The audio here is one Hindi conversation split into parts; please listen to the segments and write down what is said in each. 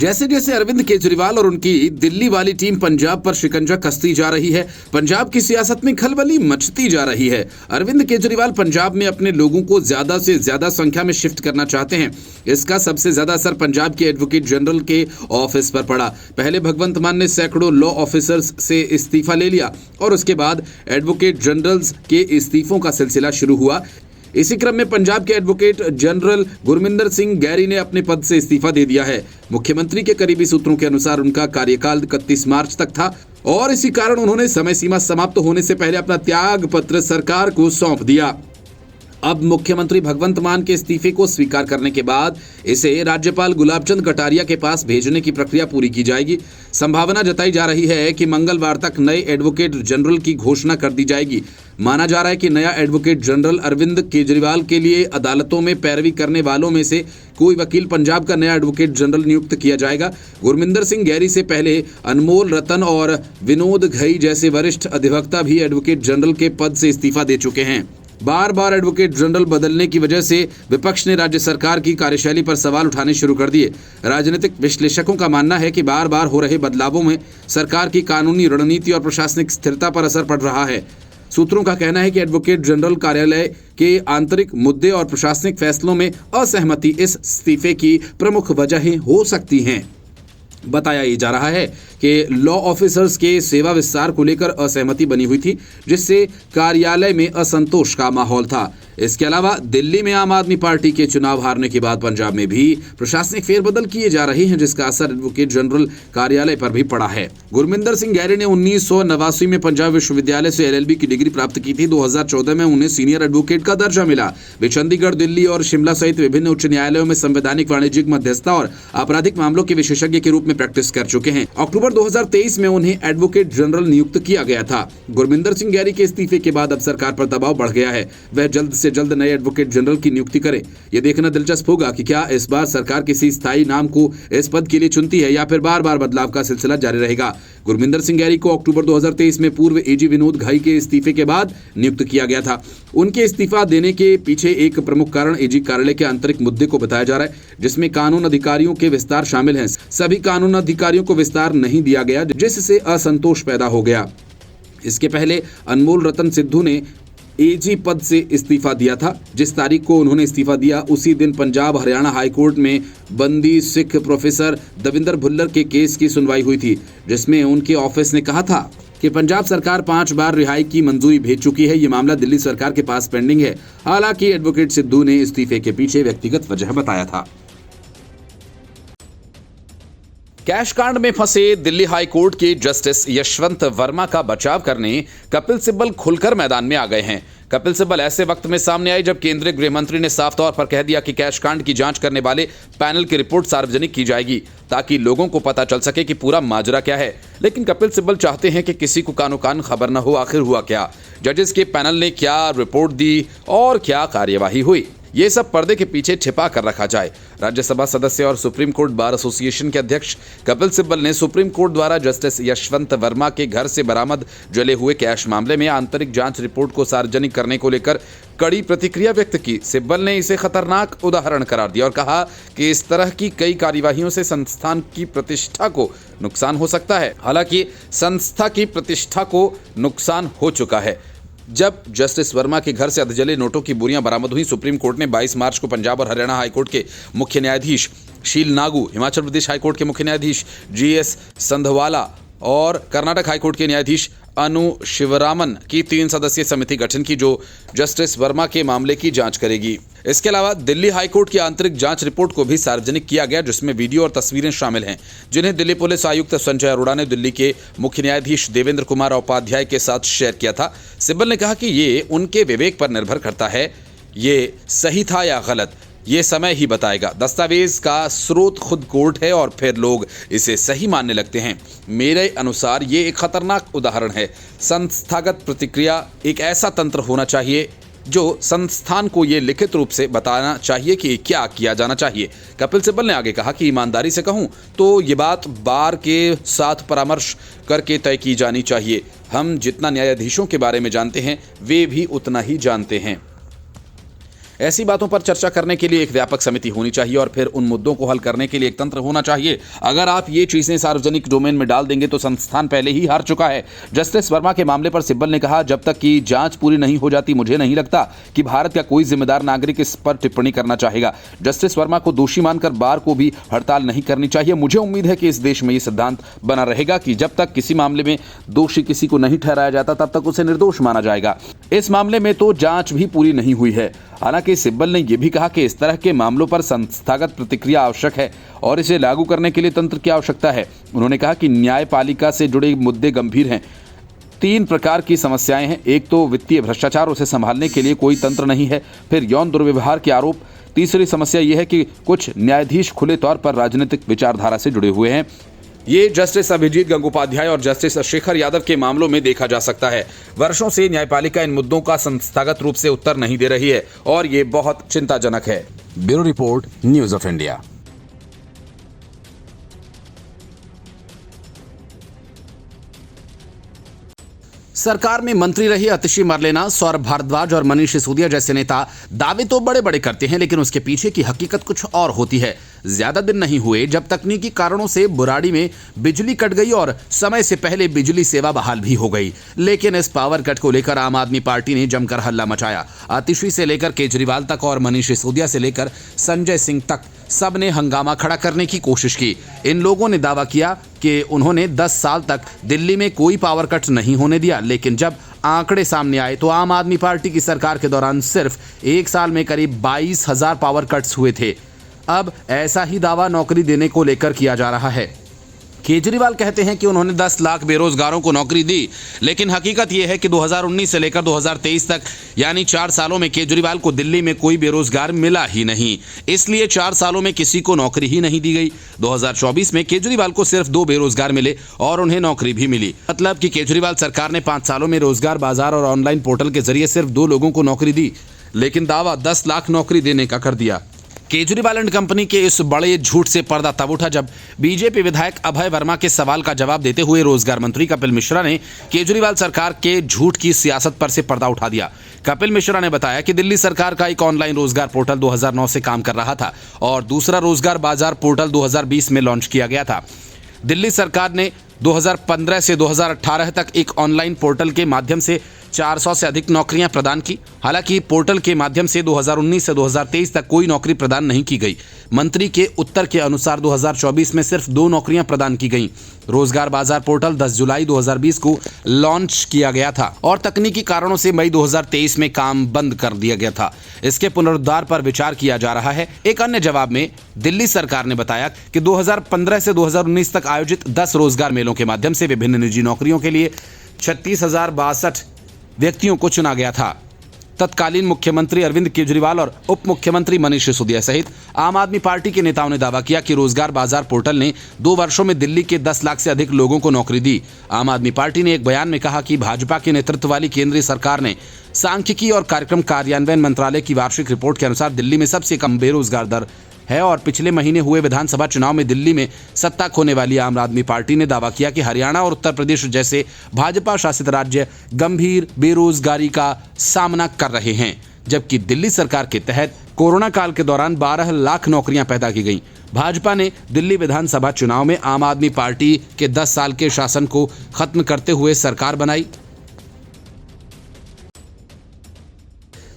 जैसे जैसे अरविंद केजरीवाल और उनकी दिल्ली वाली टीम पंजाब पर शिकंजा कसती जा रही है, पंजाब की सियासत में खलबली मचती जा रही है। अरविंद केजरीवाल पंजाब में अपने लोगों को ज्यादा से ज्यादा संख्या में शिफ्ट करना चाहते हैं। इसका सबसे ज्यादा असर पंजाब के एडवोकेट जनरल के ऑफिस पर पड़ा। पहले भगवंत मान ने सैकड़ों लॉ ऑफिसर्स से इस्तीफा ले लिया और उसके बाद एडवोकेट जनरल्स के इस्तीफों का सिलसिला शुरू हुआ। इसी क्रम में पंजाब के advocate general Gurminder Singh Gary ने अपने पद से इस्तीफा दे दिया है। मुख्यमंत्री के करीबी सूत्रों के अनुसार उनका कार्यकाल 31 मार्च तक था और इसी कारण उन्होंने समय सीमा समाप्त होने से पहले अपना त्याग पत्र सरकार को सौंप दिया। अब मुख्यमंत्री भगवंत मान के इस्तीफे को स्वीकार करने के बाद इसे राज्यपाल गुलाबचंद कटारिया के पास भेजने की प्रक्रिया पूरी की जाएगी। संभावना जताई जा रही है कि मंगलवार तक नए एडवोकेट जनरल की घोषणा कर दी जाएगी। माना जा रहा है कि नया एडवोकेट जनरल अरविंद केजरीवाल के लिए अदालतों में पैरवी करने वालों में से कोई वकील पंजाब का नया एडवोकेट जनरल नियुक्त किया जाएगा। गुरमिंदर सिंह गैरी से पहले अनमोल रतन और विनोद घई जैसे वरिष्ठ अधिवक्ता भी एडवोकेट जनरल के पद से इस्तीफा दे चुके हैं। बार बार एडवोकेट जनरल बदलने की वजह से विपक्ष ने राज्य सरकार की कार्यशैली पर सवाल उठाने शुरू कर दिए। राजनीतिक विश्लेषकों का मानना है कि बार बार हो रहे बदलावों में सरकार की कानूनी रणनीति और प्रशासनिक स्थिरता पर असर पड़ रहा है। सूत्रों का कहना है कि एडवोकेट जनरल कार्यालय के आंतरिक मुद्दे और प्रशासनिक फैसलों में असहमति इस इस्तीफे की प्रमुख वजहें हो सकती हैं। बताया जा रहा है कि लॉ ऑफिसर्स के सेवा विस्तार को लेकर असहमति बनी हुई थी, जिससे कार्यालय में असंतोष का माहौल था। इसके अलावा दिल्ली में आम आदमी पार्टी के चुनाव हारने के बाद पंजाब में भी प्रशासनिक फेरबदल किए जा रहे हैं, जिसका असर एडवोकेट जनरल कार्यालय पर भी पड़ा है। गुरमिंदर सिंह गैरी ने 1989 में पंजाब विश्वविद्यालय से LLB की डिग्री प्राप्त की थी। 2014 में उन्हें सीनियर एडवोकेट का दर्जा मिला। वे चंडीगढ़, दिल्ली और शिमला सहित विभिन्न उच्च न्यायालयों में संवैधानिक, वाणिज्यिक मध्यस्थता और आपराधिक मामलों के विशेषज्ञ के रूप में प्रैक्टिस कर चुके हैं। अक्टूबर 2023 में उन्हें एडवोकेट जनरल नियुक्त किया गया था। गुरमिंदर सिंह गैरी के इस्तीफे के बाद अब सरकार पर दबाव बढ़ गया है। वह जल्द से जल्द नए एडवोकेट जनरल की नियुक्ति करे। यह देखना दिलचस्प होगा कि क्या इस बार सरकार किसी स्थायी नाम को इस पद के लिए चुनती है या फिर बार बार बदलाव का सिलसिला जारी रहेगा। गुरमिंदर सिंह गैरी को अक्टूबर 2023 में पूर्व AG विनोद घई के इस्तीफे के बाद नियुक्त किया गया था। उनके इस्तीफा देने के पीछे एक प्रमुख कारण AG कार्यालय के आंतरिक मुद्दे को बताया जा रहा है, जिसमें कानून अधिकारियों के विस्तार शामिल हैं। सभी कानून अधिकारियों को विस्तार नहीं दिया गया, जिससे असंतोष पैदा हो गया। इसके पहले अनमोल रतन सिद्धू ने AG पद से इस्तीफा दिया था। जिस तारीख को उन्होंने इस्तीफा दिया उसी दिन पंजाब हरियाणा हाईकोर्ट में बंदी सिख प्रोफेसर दविंदर भुल्लर के केस की सुनवाई हुई थी, जिसमें उनके ऑफिस ने कहा था कि पंजाब सरकार 5 बार रिहाई की मंजूरी भेज चुकी है। ये मामला दिल्ली सरकार के पास पेंडिंग है। हालांकि एडवोकेट सिद्धू ने इस्तीफे के पीछे व्यक्तिगत वजह बताया था। कैश कांड में फंसे दिल्ली हाई कोर्ट के जस्टिस यशवंत वर्मा का बचाव करने कपिल सिब्बल खुलकर मैदान में आ गए हैं। कपिल सिब्बल ऐसे वक्त में सामने आई जब केंद्रीय गृह मंत्री ने साफ तौर पर कह दिया कि कैश कांड की जांच करने वाले पैनल की रिपोर्ट सार्वजनिक की जाएगी, ताकि लोगों को पता चल सके कि पूरा माजरा क्या है। लेकिन कपिल सिब्बल चाहते हैं कि किसी को कानो कान खबर न हो आखिर हुआ क्या, जजेस के पैनल ने क्या रिपोर्ट दी और क्या कार्यवाही हुई। ये सब पर्दे के पीछे छिपा कर रखा जाए। राज्यसभा सदस्य और सुप्रीम कोर्ट बार एसोसिएशन के अध्यक्ष कपिल सिब्बल ने सुप्रीम कोर्ट द्वारा जस्टिस यशवंत वर्मा के घर से बरामद जले हुए कैश मामले में आंतरिक जांच रिपोर्ट को सार्वजनिक करने को लेकर कड़ी प्रतिक्रिया व्यक्त की। सिब्बल ने इसे खतरनाक उदाहरण करार दिया और कहा कि इस तरह की कई कार्यवाहियों से संस्थान की प्रतिष्ठा को नुकसान हो सकता है। हालांकि संस्था की प्रतिष्ठा को नुकसान हो चुका है। जब जस्टिस वर्मा के घर से अधजले नोटों की बोरियां बरामद हुई, सुप्रीम कोर्ट ने 22 मार्च को पंजाब और हरियाणा हाईकोर्ट के मुख्य न्यायाधीश शील नागू, हिमाचल प्रदेश हाईकोर्ट के मुख्य न्यायाधीश GS संधवाला और कर्नाटक हाईकोर्ट के न्यायाधीश अनु शिवरामन की 3 सदस्यीय समिति गठन की, जो जस्टिस वर्मा के मामले की जांच करेगी। इसके अलावा दिल्ली हाईकोर्ट की आंतरिक जांच रिपोर्ट को भी सार्वजनिक किया गया, जिसमें वीडियो और तस्वीरें शामिल हैं, जिन्हें दिल्ली पुलिस आयुक्त संजय अरोड़ा ने दिल्ली के मुख्य न्यायाधीश देवेंद्र कुमार उपाध्याय के साथ शेयर किया था। सिब्बल ने कहा कि ये उनके विवेक पर निर्भर करता है, ये सही था या गलत ये समय ही बताएगा। दस्तावेज का स्रोत खुद कोर्ट है और फिर लोग इसे सही मानने लगते हैं। मेरे अनुसार ये एक खतरनाक उदाहरण है। संस्थागत प्रतिक्रिया एक ऐसा तंत्र होना चाहिए जो संस्थान को ये लिखित रूप से बताना चाहिए कि क्या किया जाना चाहिए। कपिल सिब्बल ने आगे कहा कि ईमानदारी से कहूं तो ये बात बार के साथ परामर्श करके तय की जानी चाहिए। हम जितना न्यायाधीशों के बारे में जानते हैं वे भी उतना ही जानते हैं। ऐसी बातों पर चर्चा करने के लिए एक व्यापक समिति होनी चाहिए और फिर उन मुद्दों को हल करने के लिए एक तंत्र होना चाहिए। अगर आप ये चीजें सार्वजनिक डोमेन में डाल देंगे तो संस्थान पहले ही हार चुका है। जस्टिस वर्मा के मामले पर सिब्बल ने कहा, जब तक कि जांच पूरी नहीं हो जाती मुझे नहीं लगता कि भारत का कोई जिम्मेदार नागरिक इस पर टिप्पणी करना चाहेगा। जस्टिस वर्मा को दोषी मानकर बार को भी हड़ताल नहीं करनी चाहिए। मुझे उम्मीद है कि इस देश में यह सिद्धांत बना रहेगा कि जब तक किसी मामले में दोषी किसी को नहीं ठहराया जाता तब तक उसे निर्दोष माना जाएगा। इस मामले में तो जांच भी पूरी नहीं हुई है। हालांकि सिब्बल ने यह भी कहा कि इस तरह के मामलों पर संस्थागत प्रतिक्रिया आवश्यक है और इसे लागू करने के लिए तंत्र की आवश्यकता है। उन्होंने कहा कि न्यायपालिका से जुड़े मुद्दे गंभीर हैं। 3 प्रकार की समस्याएं हैं। एक तो वित्तीय भ्रष्टाचार, उसे संभालने के लिए कोई तंत्र नहीं है। फिर यौन दुर्व्यवहार के आरोप। तीसरी समस्या यह है कि कुछ न्यायाधीश खुले तौर पर राजनीतिक विचारधारा से जुड़े हुए हैं। ये जस्टिस अभिजीत गंगोपाध्याय और जस्टिस शेखर यादव के मामलों में देखा जा सकता है। वर्षों से न्यायपालिका इन मुद्दों का संस्थागत रूप से उत्तर नहीं दे रही है और ये बहुत चिंताजनक है। Bureau report, news of India. सरकार में मंत्री रहे आतिशी मरलेना, सौरभ भारद्वाज और मनीष सिसोदिया जैसे नेता दावे तो बड़े बड़े करते हैं, लेकिन उसके पीछे की हकीकत कुछ और होती है। ज्यादा दिन नहीं हुए जब तकनीकी कारणों से बुराड़ी में बिजली कट गई और समय से पहले बिजली सेवा बहाल भी हो गई। लेकिन इस पावर कट को लेकर आम आदमी पार्टी ने जमकर हल्ला मचाया। आतिशी से लेकर केजरीवाल तक और मनीष सिसोदिया से लेकर संजय सिंह तक सबने हंगामा खड़ा करने की कोशिश की। इन लोगों ने दावा किया कि उन्होंने 10 साल तक दिल्ली में कोई पावर कट नहीं होने दिया, लेकिन जब आंकड़े सामने आए तो आम आदमी पार्टी की सरकार के दौरान सिर्फ 1 साल में करीब 22,000 पावर कट्स हुए थे। अब ऐसा ही दावा नौकरी देने को लेकर किया जा रहा है। केजरीवाल कहते हैं कि उन्होंने 10 लाख बेरोजगारों को नौकरी दी, लेकिन हकीकत यह है कि 2019 से लेकर 2023 तक यानी 4 सालों में केजरीवाल को दिल्ली में कोई बेरोजगार मिला ही नहीं, इसलिए 4 सालों में किसी को नौकरी ही नहीं दी गई। 2024 में केजरीवाल को सिर्फ 2 बेरोजगार मिले और उन्हें नौकरी भी मिली। मतलब कि केजरीवाल सरकार ने 5 सालों में रोजगार बाजार और ऑनलाइन पोर्टल के जरिए सिर्फ 2 लोगों को नौकरी दी, लेकिन दावा 10 लाख नौकरी देने का कर दिया। केजरीवाल एंड कंपनी के इस बड़े झूठ से पर्दा तब उठा जब बीजेपी विधायक अभय वर्मा के सवाल का जवाब देते हुए रोजगार मंत्री कपिल मिश्रा ने केजरीवाल सरकार के झूठ की सियासत पर से पर्दा उठा दिया। कपिल मिश्रा ने बताया कि दिल्ली सरकार का एक ऑनलाइन रोजगार पोर्टल 2009 से काम कर रहा था और दूसरा रोजगार बाजार पोर्टल 2020 में लॉन्च किया गया था। दिल्ली सरकार ने 2015 से 2018 तक एक ऑनलाइन पोर्टल के माध्यम से 400 से अधिक नौकरियां प्रदान की। हालांकि पोर्टल के माध्यम से 2019 से 2023 तक कोई नौकरी प्रदान नहीं की गई। मंत्री के उत्तर के अनुसार 2024 में सिर्फ 2 नौकरियां प्रदान की गईं। रोजगार बाजार पोर्टल 10 जुलाई 2020 को लॉन्च किया गया था और तकनीकी कारणों से मई 2023 में काम बंद कर दिया गया था। इसके पुनरुद्धार पर विचार किया जा रहा है। एक अन्य जवाब में दिल्ली सरकार ने बताया कि 2015 से 2019 तक आयोजित 10 रोजगार मेलों के माध्यम से विभिन्न निजी नौकरियों के लिए 36,062 व्यक्तियों को चुना गया था। तत्कालीन मुख्यमंत्री अरविंद केजरीवाल और उप मुख्यमंत्री मनीष सिसोदिया सहित आम आदमी पार्टी के नेताओं ने दावा किया कि रोजगार बाजार पोर्टल ने 2 वर्षों में दिल्ली के 10 लाख से अधिक लोगों को नौकरी दी। आम आदमी पार्टी ने एक बयान में कहा कि भाजपा के नेतृत्व वाली केंद्रीय सरकार ने सांख्यिकी और कार्यक्रम कार्यान्वयन मंत्रालय की वार्षिक रिपोर्ट के अनुसार दिल्ली में सबसे कम बेरोजगार दर है और पिछले महीने हुए विधानसभा चुनाव में दिल्ली में सत्ता खोने वाली आम आदमी पार्टी ने दावा किया कि हरियाणा और उत्तर प्रदेश जैसे भाजपा शासित राज्य गंभीर बेरोजगारी का सामना कर रहे हैं, जबकि दिल्ली सरकार के तहत कोरोना काल के दौरान 12 लाख नौकरियां पैदा की गईं। भाजपा ने दिल्ली विधानसभा चुनाव में आम आदमी पार्टी के 10 साल के शासन को खत्म करते हुए सरकार बनाई।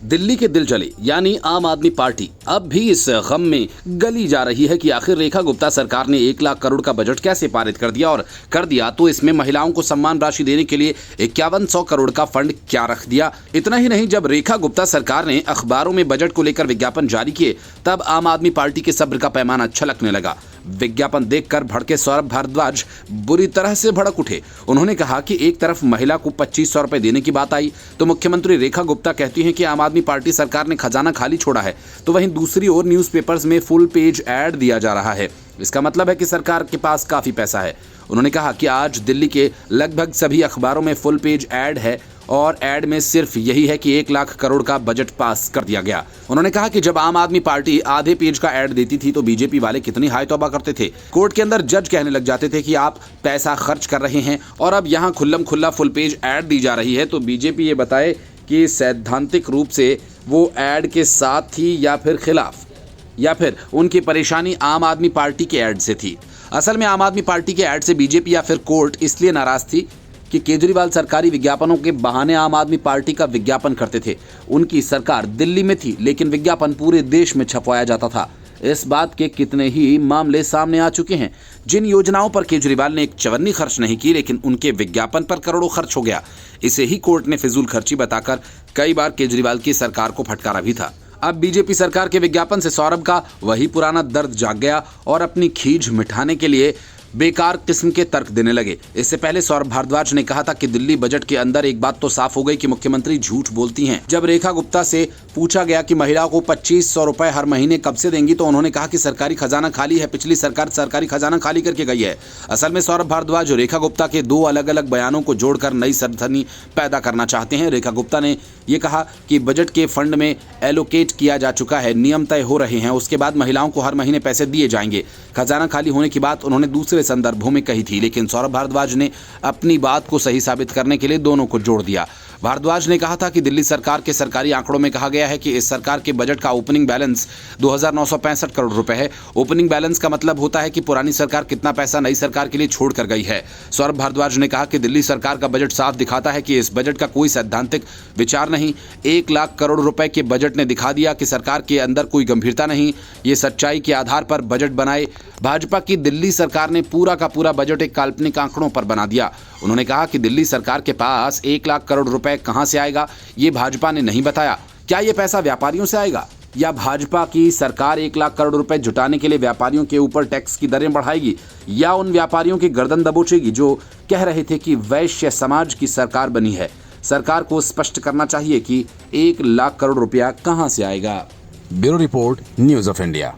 दिल्ली के दिल जले यानी आम आदमी पार्टी अब भी इस गम में गली जा रही है कि आखिर रेखा गुप्ता सरकार ने 1 लाख करोड़ का बजट कैसे पारित कर दिया और कर दिया तो इसमें महिलाओं को सम्मान राशि देने के लिए 5100 करोड़ का फंड क्या रख दिया। इतना ही नहीं, जब रेखा गुप्ता सरकार ने अखबारों में बजट को लेकर विज्ञापन जारी किए तब आम आदमी पार्टी के सब्र का पैमाना छलकने लगा। विज्ञापन देखकर भड़के सौरभ भारद्वाज बुरी तरह से भड़क उठे। उन्होंने कहा कि एक तरफ महिला को 2500 रुपए देने की बात आई तो मुख्यमंत्री रेखा गुप्ता कहती हैं कि आम आदमी पार्टी सरकार ने खजाना खाली छोड़ा है, तो वहीं दूसरी ओर न्यूज़पेपर्स में फुल पेज ऐड दिया जा रहा है। इसका मतलब है कि सरकार के पास काफी पैसा है। उन्होंने कहा कि आज दिल्ली के लगभग सभी अखबारों में फुल पेज ऐड है और ऐड में सिर्फ यही है कि 1 लाख करोड़ का बजट पास कर दिया गया। उन्होंने कहा कि जब आम आदमी पार्टी आधे पेज का ऐड देती थी तो बीजेपी वाले कितनी हाय तौबा करते थे। कोर्ट के अंदर जज कहने लग जाते थे कि आप पैसा खर्च कर रहे हैं और अब यहाँ खुल्लम खुल्ला फुल पेज ऐड दी जा रही है। तो बीजेपी ये बताए कि सैद्धांतिक रूप से वो ऐड के साथ थी या फिर खिलाफ, या फिर उनकी परेशानी आम आदमी पार्टी के ऐड से थी। असल में आम आदमी पार्टी के ऐड से बीजेपी या फिर कोर्ट इसलिए नाराज थी कि केजरीवाल सरकारी विज्ञापनों के बहाने आम आदमी पार्टी का विज्ञापन करते थे। उनकी सरकार दिल्ली में थी लेकिन विज्ञापन पूरे देश में छपवाया जाता था। इस बात के कितने ही मामले सामने आ चुके हैं। जिन योजनाओं पर केजरीवाल ने एक चवन्नी खर्च नहीं की लेकिन उनके विज्ञापन पर करोड़ों खर्च हो गया। इसे ही कोर्ट ने फिजूल खर्ची बताकर कई बार केजरीवाल की सरकार को फटकारा भी था। अब बीजेपी सरकार के विज्ञापन से सौरभ का वही पुराना दर्द जाग गया और अपनी खींच मिटाने के लिए बेकार किस्म के तर्क देने लगे। इससे पहले सौरभ भारद्वाज ने कहा था कि दिल्ली बजट के अंदर एक बात तो साफ हो गई कि मुख्यमंत्री झूठ बोलती हैं। जब रेखा गुप्ता से पूछा गया कि महिलाओं को 2500 रुपए हर महीने कब से देंगी तो उन्होंने कहा कि सरकारी खजाना खाली है, पिछली सरकार सरकारी खजाना खाली करके गई है। असल में सौरभ भारद्वाज और रेखा गुप्ता के दो अलग अलग बयानों को जोड़कर नई सनसनी पैदा करना चाहते हैं। रेखा गुप्ता ने ये कहा कि बजट के फंड में एलोकेट किया जा चुका है, नियम तय हो रहे हैं, उसके बाद महिलाओं को हर महीने पैसे दिए जाएंगे। खजाना खाली होने की बात उन्होंने दूसरे संदर्भों में कही थी, लेकिन सौरभ भारद्वाज ने अपनी बात को सही साबित करने के लिए दोनों को जोड़ दिया। भारद्वाज ने कहा था कि दिल्ली सरकार के सरकारी आंकड़ों में कहा गया है कि इस सरकार के बजट का ओपनिंग बैलेंस 2965 करोड़ रुपए है। ओपनिंग बैलेंस का मतलब होता है कि पुरानी सरकार कितना पैसा नई सरकार के लिए छोड़ कर गई है। सौरभ भारद्वाज ने कहा कि दिल्ली सरकार का बजट साफ दिखाता है कि इस बजट का कोई सैद्धांतिक विचार नहीं। 1 लाख करोड़ रुपए के बजट ने दिखा दिया कि सरकार के अंदर कोई गंभीरता नहीं। ये सच्चाई के आधार पर बजट बनाए। भाजपा की दिल्ली सरकार ने पूरा का पूरा बजट एक काल्पनिक आंकड़ों पर बना दिया। उन्होंने कहा कि दिल्ली सरकार के पास 1 लाख करोड़ रुपए कहां से आएगा ये भाजपा ने नहीं बताया। क्या ये पैसा व्यापारियों से आएगा या भाजपा की सरकार 1 लाख करोड़ रुपए जुटाने के लिए व्यापारियों के ऊपर टैक्स की दरें बढ़ाएगी या उन व्यापारियों की गर्दन दबोचेगी जो कह रहे थे कि वैश्य समाज की सरकार बनी है। सरकार को स्पष्ट करना चाहिए कि 1 लाख करोड़ रुपया कहां से आएगा। Bureau report, news of India.